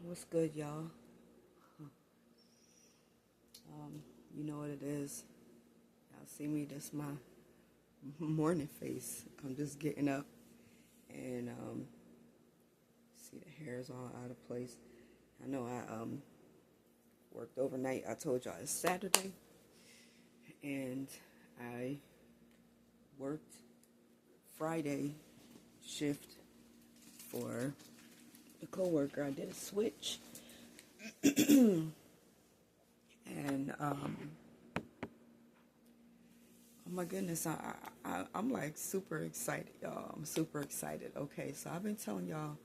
What's good, y'all? You know what it is. Y'all see me, that's my morning face. I'm just getting up and see the hair's all out of place. I know I worked overnight. I told y'all it's Saturday, and I worked Friday shift for the coworker. I did a switch. And oh my goodness, I'm like super excited, y'all. I'm super excited. Okay, so I've been telling y'all,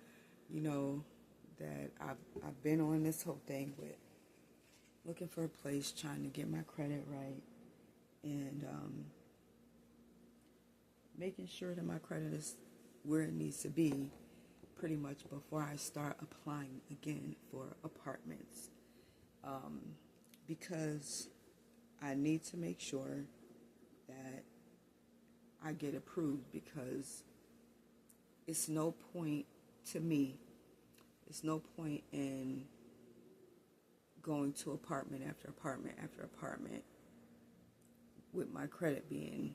that I've been on this whole thing with looking for a place, trying to get my credit right, and making sure that my credit is where it needs to be, pretty much before I start applying again for apartments, because I need to make sure that I get approved, because it's no point to me, it's no point in going to apartment after apartment after apartment with my credit being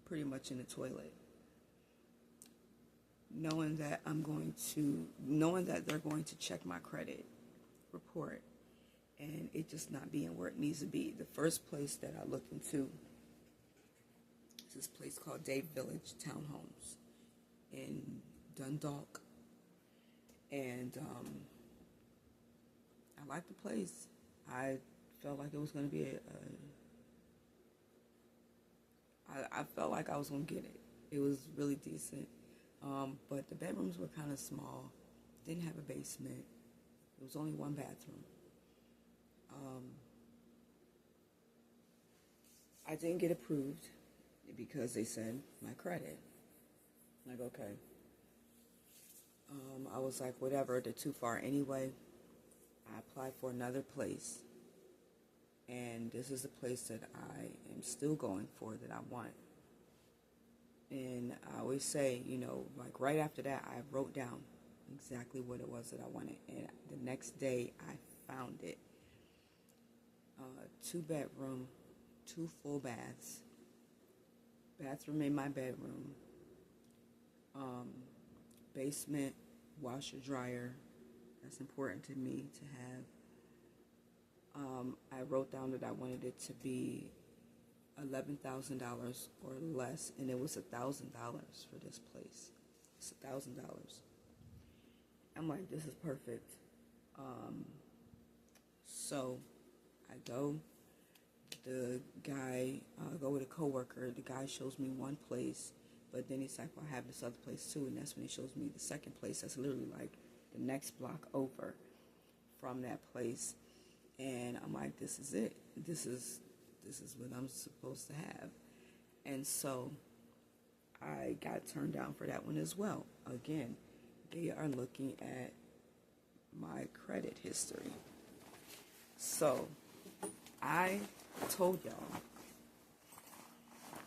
pretty much in the toilet. Knowing that they're going to check my credit report and it just not being where it needs to be. The first place that I looked into is this place called Dave Village Townhomes in Dundalk. And I liked the place. I felt like it was going to be I felt like I was going to get it. It was really decent. But the bedrooms were kind of small. Didn't have a basement. It was only one bathroom. I didn't get approved because they said my credit. Like, okay. I was like, whatever, they're too far anyway. I applied for another place. And this is a place that I am still going for, that I want. And I always say, like right after that, I wrote down exactly what it was that I wanted. And the next day, I found it. 2-bedroom, 2 full baths, bathroom in my bedroom, basement, washer, dryer. That's important to me to have. I wrote down that I wanted it to be $11,000 or less, and it was $1,000 for this place. It's $1,000. I'm like, this is perfect. So I go. The guy, go with a coworker. The guy shows me one place, but then he's like, well, I have this other place too, and that's when he shows me the second place. That's literally like the next block over from that place. And I'm like, this is it. This is what I'm supposed to have. And so I got turned down for that one as well. Again, they are looking at my credit history. So I told y'all,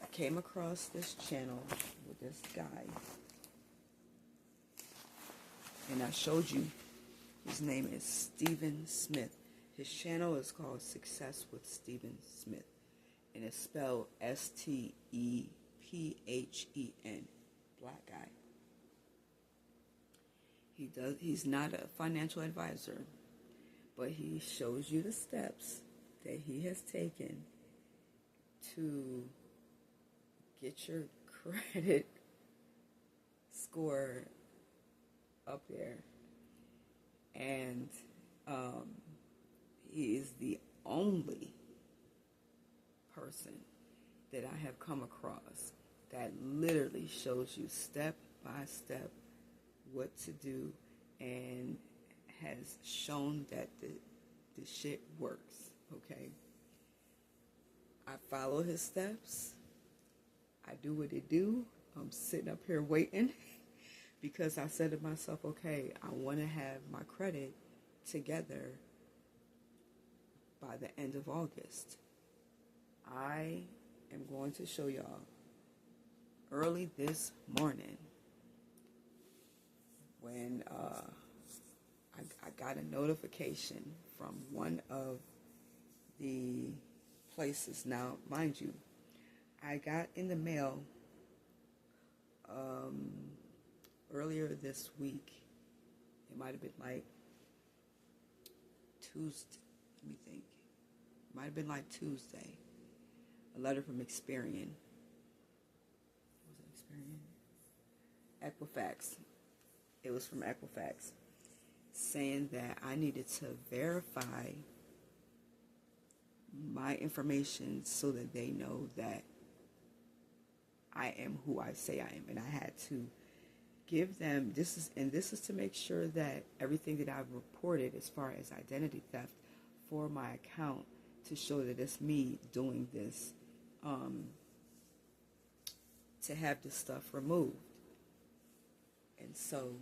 I came across this channel with this guy, and I showed you, his name is Stephen Smith. His channel is called Success with Stephen Smith, and it's spelled Stephen, black guy. He's not a financial advisor, but he shows you the steps that he has taken to get your credit score up there. And he is the only person that I have come across that literally shows you step by step what to do, and has shown that the shit works. Okay, I follow his steps. I do what he do. I'm sitting up here waiting because I said to myself, okay, I want to have my credit together by the end of August. I am going to show y'all early this morning when I got a notification from one of the places. Now, mind you, I got in the mail earlier this week. It might have been like Tuesday. Let me think. It might have been like Tuesday. A letter from Experian. Was it Experian? Equifax. It was from Equifax, saying that I needed to verify my information so that they know that I am who I say I am. And I had to give them, this is to make sure that everything that I've reported as far as identity theft for my account, to show that it's me doing this, to have this stuff removed. And so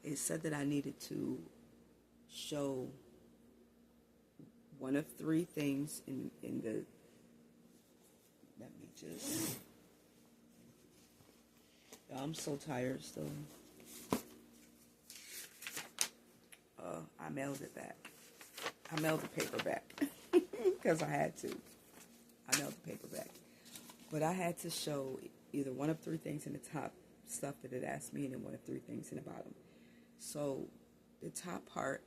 it said that I needed to show one of three things in the, let me just, I'm so tired still. I mailed it back. I mailed the paper back because I had to. I mailed the paper back. But I had to show either one of three things in the top stuff that it asked me, and then one of three things in the bottom. So the top part,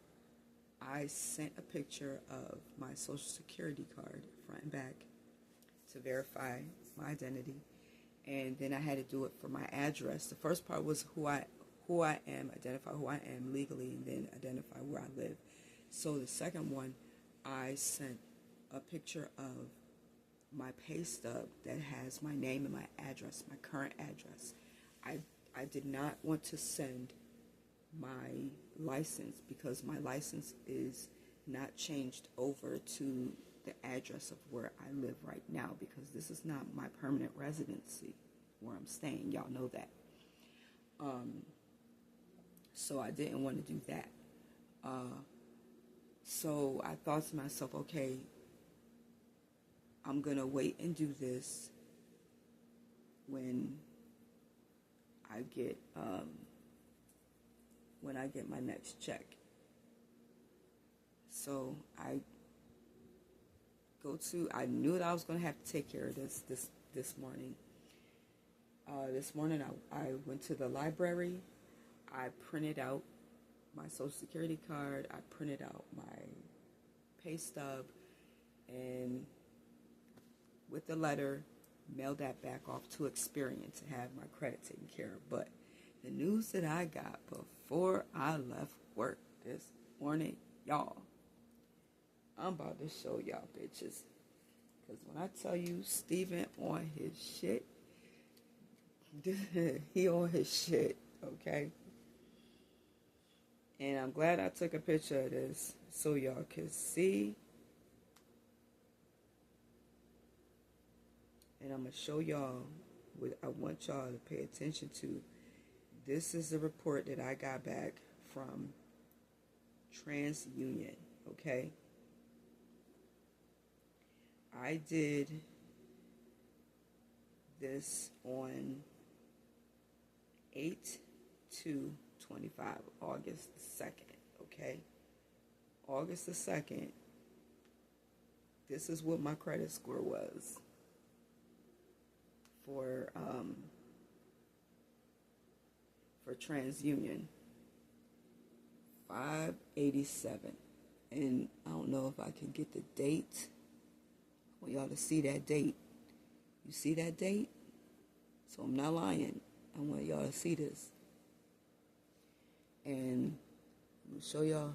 I sent a picture of my Social Security card, front and back, to verify my identity. And then I had to do it for my address. The first part was who I am, identify who I am legally, and then identify where I live. So the second one, I sent a picture of my pay stub that has my name and my address, my current address. I did not want to send my license because my license is not changed over to the address of where I live right now, because this is not my permanent residency where I'm staying. Y'all know that. So I didn't want to do that. So I thought to myself, okay, I'm going to wait and do this when I get my next check. So I knew that I was going to have to take care of this morning. This morning I went to the library. I printed out my Social Security card. I printed out my pay stub, and with the letter, mailed that back off to Experian to have my credit taken care of. But the news that I got before I left work this morning, y'all, I'm about to show y'all bitches. Because when I tell you Steven on his shit, he on his shit, okay? And I'm glad I took a picture of this so y'all can see. And I'm going to show y'all what I want y'all to pay attention to. This is the report that I got back from TransUnion, okay? I did this on 8/2/25, August the 2nd, okay? August the 2nd, this is what my credit score was for TransUnion, 587. And I don't know if I can get the date. I want y'all to see that date. You see that date? So I'm not lying. I want y'all to see this. And I'm going to show y'all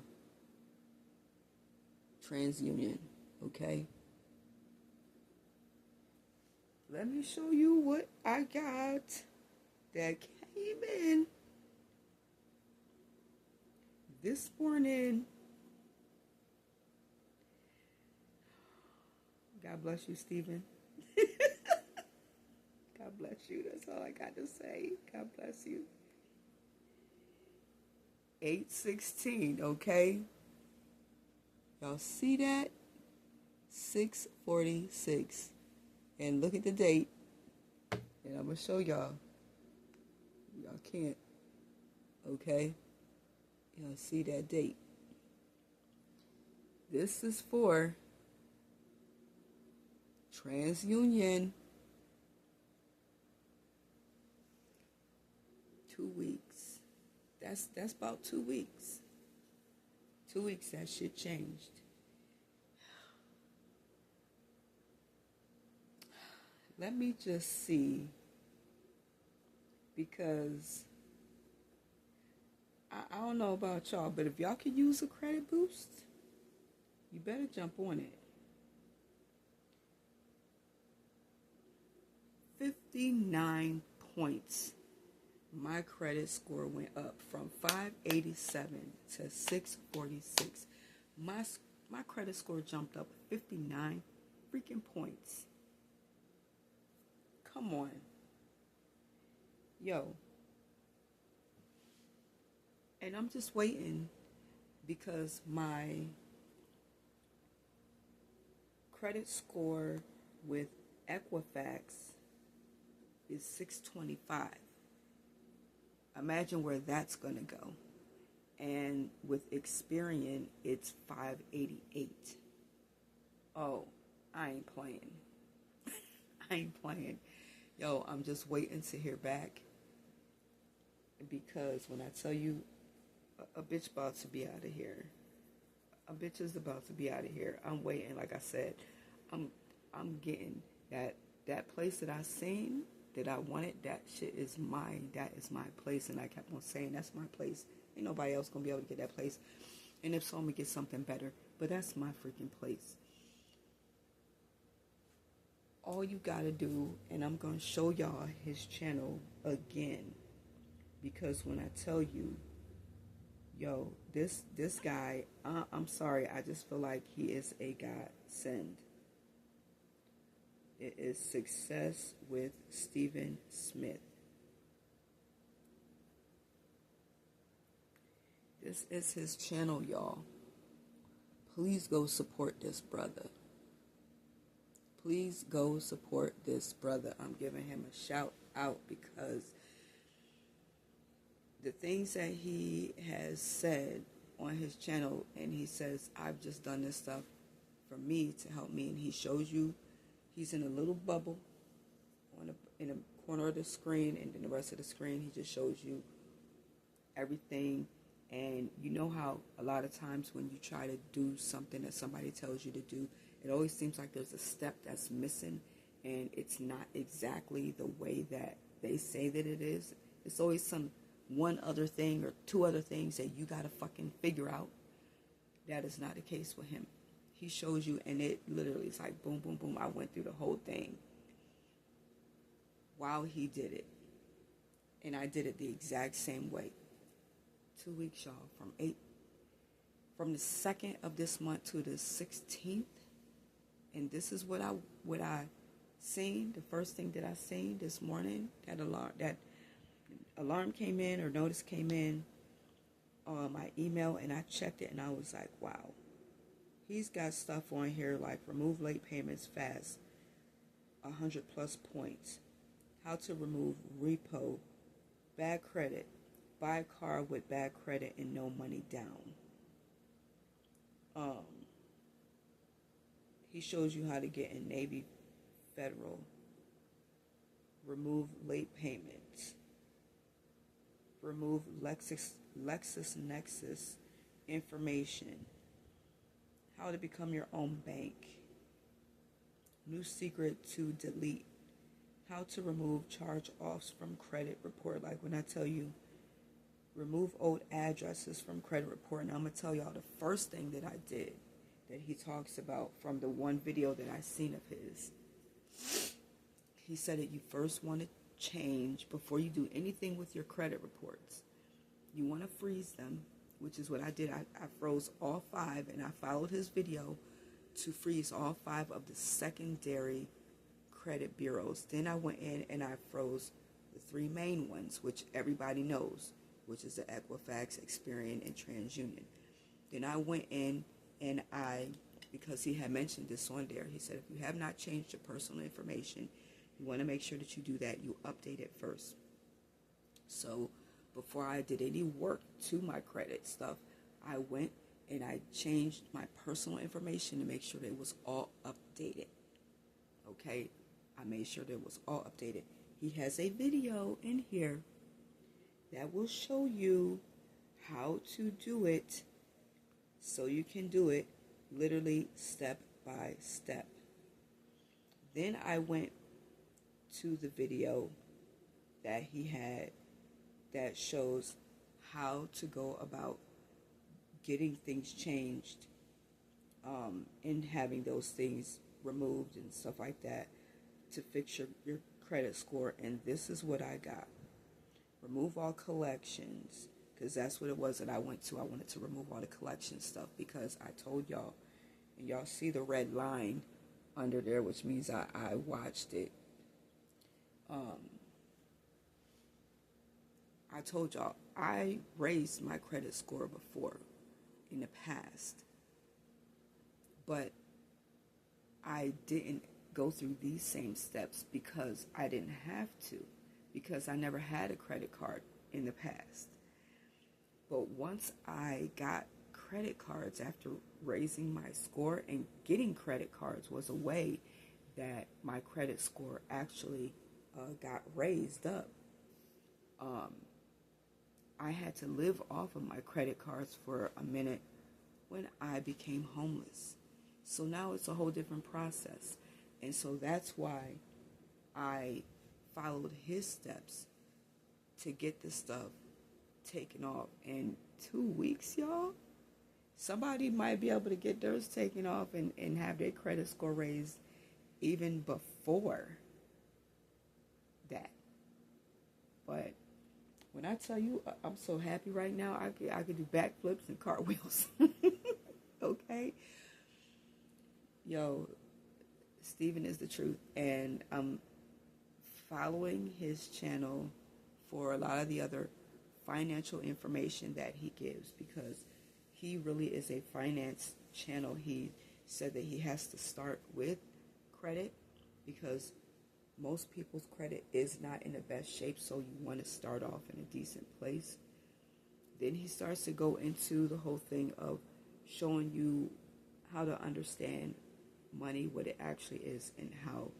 TransUnion, okay? Let me show you what I got that came in this morning. God bless you, Stephen. God bless you. That's all I got to say. God bless you. 8/16, okay? Y'all see that? 6:46. And look at the date. And I'm going to show y'all. Y'all can't. Okay? You'll see that date. This is for TransUnion. 2 weeks. That's about 2 weeks. 2 weeks that shit changed. Let me just see, because I don't know about y'all, but if y'all can use a credit boost, you better jump on it. 59 points. My credit score went up from 587 to 646. My credit score jumped up 59 freaking points. Come on. Yo. And I'm just waiting because my credit score with Equifax is 625. Imagine where that's going to go. And with Experian, it's 588. Oh, I ain't playing. I ain't playing. Yo, I'm just waiting to hear back. Because when I tell you a bitch about to be out of here, a bitch is about to be out of here. I'm waiting. Like I said, I'm getting that place that I seen that I wanted. That shit is mine. That is my place. And I kept on saying that's my place. Ain't nobody else gonna be able to get that place. And if so, I'm gonna get something better. But that's my freaking place. All you gotta do, and I'm gonna show y'all his channel again, because when I tell you, yo, this guy, I'm sorry, I just feel like he is a godsend. It is Success with Stephen Smith. This is his channel, y'all. Please go support this brother. Please go support this brother. I'm giving him a shout out because the things that he has said on his channel, and he says, I've just done this stuff for me to help me, and he shows you he's in a little bubble in a corner of the screen, and then the rest of the screen he just shows you everything. And you know how a lot of times when you try to do something that somebody tells you to do, it always seems like there's a step that's missing, and it's not exactly the way that they say that it is. It's always some one other thing or two other things that you gotta fucking figure out. That is not the case with him. He shows you, and it literally is like boom, boom, boom. I went through the whole thing while he did it, and I did it the exact same way. 2 weeks, y'all, from the 2nd of this month to the 16th, and this is what I seen. The first thing that I seen this morning, that alarm came in, or notice came in on my email, and I checked it, and I was like, wow, he's got stuff on here like remove late payments fast, 100+ points, how to remove repo, bad credit, buy a car with bad credit and no money down. He shows you how to get in Navy Federal, remove late payments, remove LexisNexis information, how to become your own bank, new secret to delete, how to remove charge-offs from credit report. Like when I tell you, remove old addresses from credit report. And I'm going to tell y'all the first thing that I did that he talks about from the one video that I seen of his. He said that you first want to change, before you do anything with your credit reports, you want to freeze them, which is what I did. I froze all 5, and I followed his video to freeze all 5 of the secondary credit bureaus. Then I went in and I froze the 3 main ones, which everybody knows, which is the Equifax, Experian, and TransUnion. Then I went in and because he had mentioned this on there, he said if you have not changed your personal information, you want to make sure that you do that. You update it first. So before I did any work to my credit stuff, I went and I changed my personal information to make sure that it was all updated. Okay? I made sure that it was all updated. He has a video in here that will show you how to do it so you can do it literally step by step. Then I went to the video that he had that shows how to go about getting things changed and having those things removed and stuff like that to fix your credit score. And this is what I got. Remove all collections, because that's what it was that I went to. I wanted to remove all the collection stuff because I told y'all, and y'all see the red line under there, which means I watched it. I told y'all I raised my credit score before in the past, but I didn't go through these same steps because I didn't have to, because I never had a credit card in the past. But once I got credit cards after raising my score, and getting credit cards was a way that my credit score actually got raised up. I had to live off of my credit cards for a minute when I became homeless. So now it's a whole different process. And so that's why I followed his steps to get this stuff taken off. In 2 weeks, y'all, somebody might be able to get theirs taken off and have their credit score raised even before that. But when I tell you I'm so happy right now, I could do backflips and cartwheels. Okay? Yo, Stephen is the truth. And I'm following his channel for a lot of the other financial information that he gives, because he really is a finance channel. He said that he has to start with credit because most people's credit is not in the best shape, so you want to start off in a decent place. Then he starts to go into the whole thing of showing you how to understand money, what it actually is, and how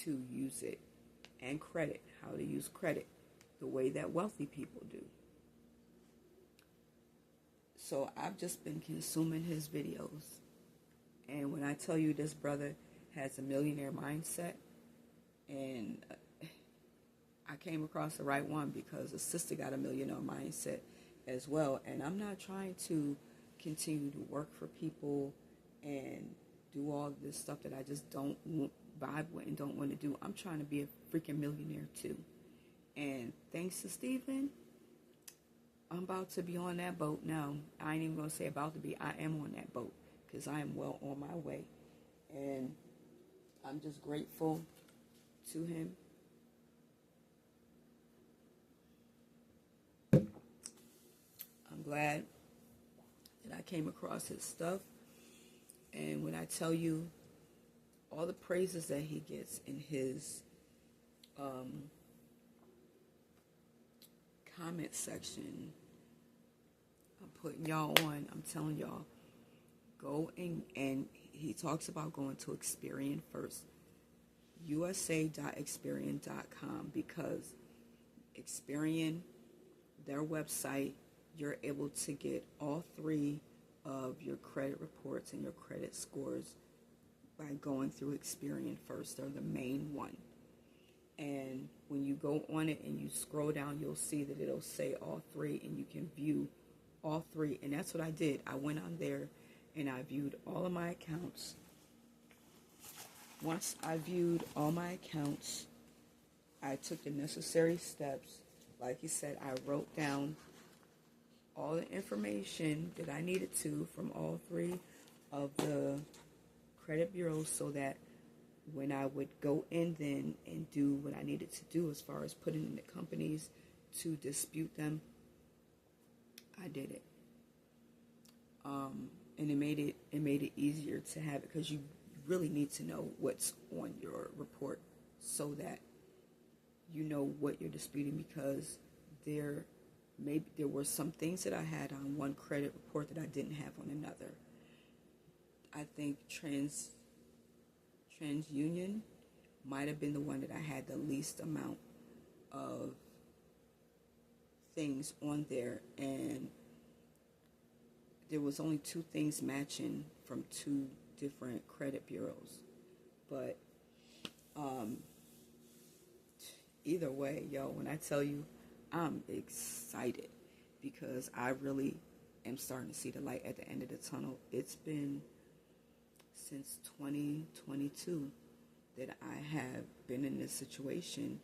to use it, and credit, how to use credit the way that wealthy people do. So I've just been consuming his videos. And when I tell you this brother has a millionaire mindset, and I came across the right one because a sister got a millionaire mindset as well. And I'm not trying to continue to work for people and do all this stuff that I just don't vibe with and don't want to do. I'm trying to be a freaking millionaire too. And thanks to Stephen, I'm about to be on that boat now. I ain't even going to say about to be. I am on that boat because I am well on my way. And I'm just grateful to him. I'm glad that I came across his stuff. And when I tell you all the praises that he gets in his comment section, I'm putting y'all on. I'm telling y'all, go and he talks about going to Experian first. USA.Experian.com, because Experian, their website, you're able to get all three of your credit reports and your credit scores by going through Experian first. They're the main one. And when you go on it and you scroll down, you'll see that it'll say all three, and you can view all three. And that's what I did. I went on there and I viewed all of my accounts. Once I viewed all my accounts, I took the necessary steps. Like he said, I wrote down all the information that I needed to from all three of the credit bureaus, so that when I would go in then and do what I needed to do as far as putting in the companies to dispute them, I did it. And it made it easier to have it, because you really need to know what's on your report so that you know what you're disputing, because there maybe there were some things that I had on one credit report that I didn't have on another. I think TransUnion might have been the one that I had the least amount of things on there, and there was only two things matching from two different credit bureaus. But either way, yo, when I tell you, I'm excited because I really am starting to see the light at the end of the tunnel. It's been since 2022 that I have been in this situation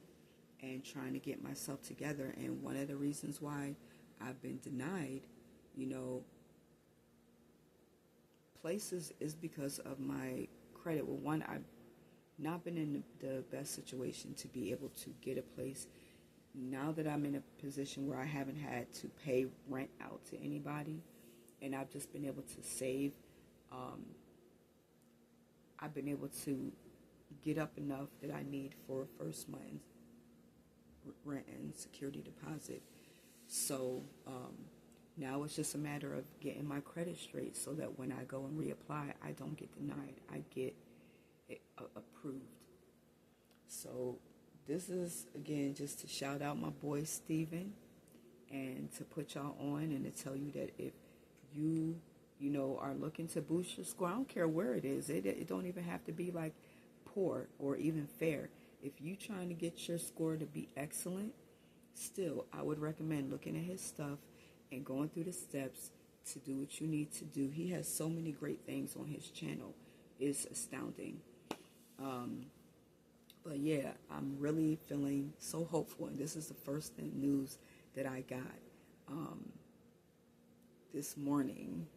and trying to get myself together. And one of the reasons why I've been denied, places is because of my credit. Well, one, I've not been in the best situation to be able to get a place. Now that I'm in a position where I haven't had to pay rent out to anybody, and I've just been able to save, I've been able to get up enough that I need for first month's rent and security deposit. So now it's just a matter of getting my credit straight so that when I go and reapply, I don't get denied. I get it approved. So this is, again, just to shout out my boy Steven and to put y'all on and to tell you that if you are looking to boost your score, I don't care where it is. It don't even have to be like poor or even fair. If you trying to get your score to be excellent, still, I would recommend looking at his stuff and going through the steps to do what you need to do. He has so many great things on his channel. It's astounding. But yeah, I'm really feeling so hopeful, and this is the first news that I got this morning,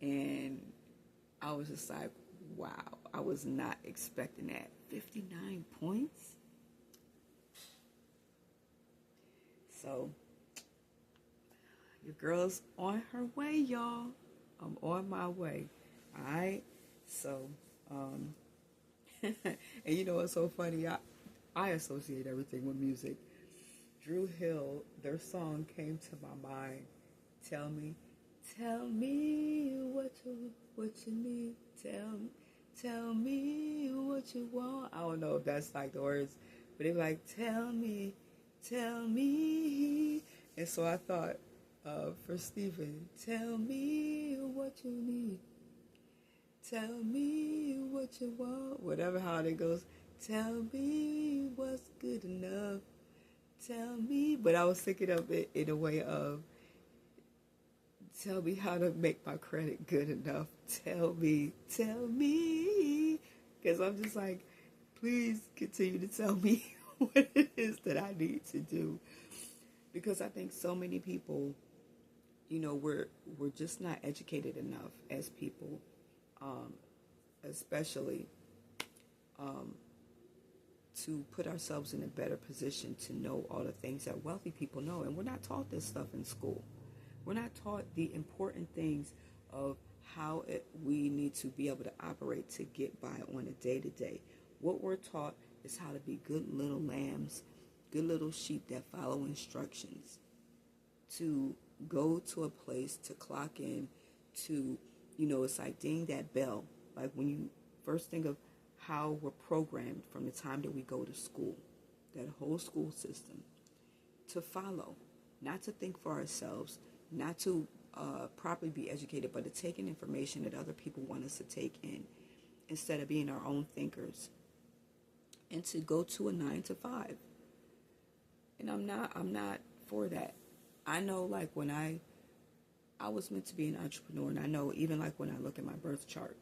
and I was just like, wow, I was not expecting that. 59 points? So, your girl's on her way, y'all. I'm on my way. All right? So, and you know what's so funny? I associate everything with music. Dru Hill, their song came to my mind. Tell me what you need. Tell me what you want. I don't know if that's like the words, but they were like, tell me. And so I thought, for Stephen, tell me what you need. Tell me what you want. Whatever how it goes. Tell me what's good enough. Tell me. But I was thinking of it in a way of, tell me how to make my credit good enough. Tell me. Because I'm just like, please continue to tell me what it is that I need to do. Because I think so many people, we're just not educated enough as people, especially to put ourselves in a better position to know all the things that wealthy people know. And we're not taught this stuff in school. We're not taught the important things of how we need to be able to operate to get by on a day-to-day. What we're taught is how to be good little lambs, good little sheep that follow instructions, to go to a place, to clock in, to, it's like ding that bell. Like when you first think of how we're programmed from the time that we go to school, that whole school system, to follow, not to think for ourselves, not to properly be educated, but to take in information that other people want us to take in instead of being our own thinkers, and to go to a 9 to 5. And I'm not for that. I know, like, when I was meant to be an entrepreneur, and I know even like when I look at my birth chart,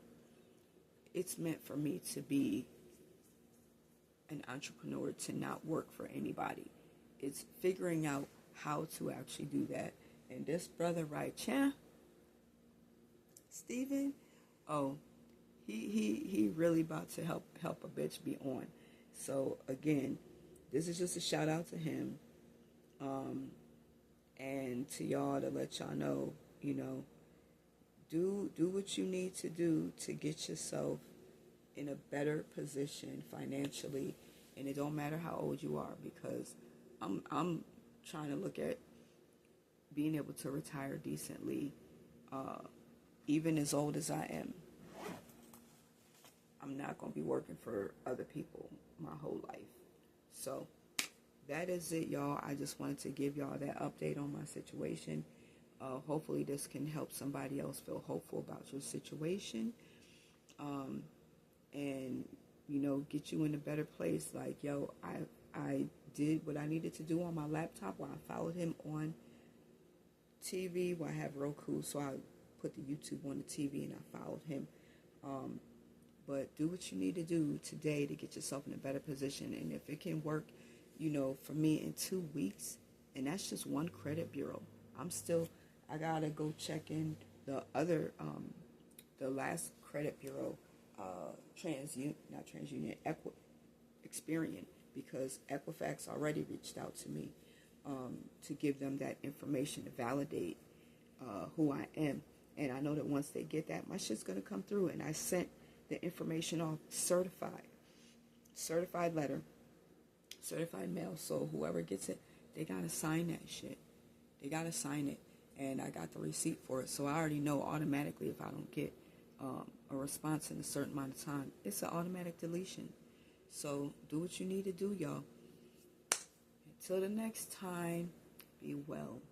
it's meant for me to be an entrepreneur, to not work for anybody. It's figuring out how to actually do that. And this brother right here, Steven, he really about to help a bitch be on. So again, this is just a shout out to him, and to y'all, to let y'all know, do what you need to do to get yourself in a better position financially, and it don't matter how old you are, because I'm trying to look at being able to retire decently, even as old as I am. I'm not going to be working for other people my whole life. So that is it, y'all. I just wanted to give y'all that update on my situation. Hopefully this can help somebody else feel hopeful about your situation. And, you know, get you in a better place. Like, yo, I did what I needed to do on my laptop while I followed him on TV. Well, I have Roku, so I put the YouTube on the TV and I followed him. But do what you need to do today to get yourself in a better position. And if it can work, you know, for me in 2 weeks, and that's just one credit bureau. I gotta go check in the other, the last credit bureau, Experian, because Equifax already reached out to me to give them that information to validate who I am. And I know that once they get that, my shit's gonna come through. And I sent the information off certified letter, certified mail. So whoever gets it, they gotta sign that shit. They gotta sign it. And I got the receipt for it. So I already know automatically if I don't get a response in a certain amount of time, it's an automatic deletion. So do what you need to do, y'all. Until the next time, be well.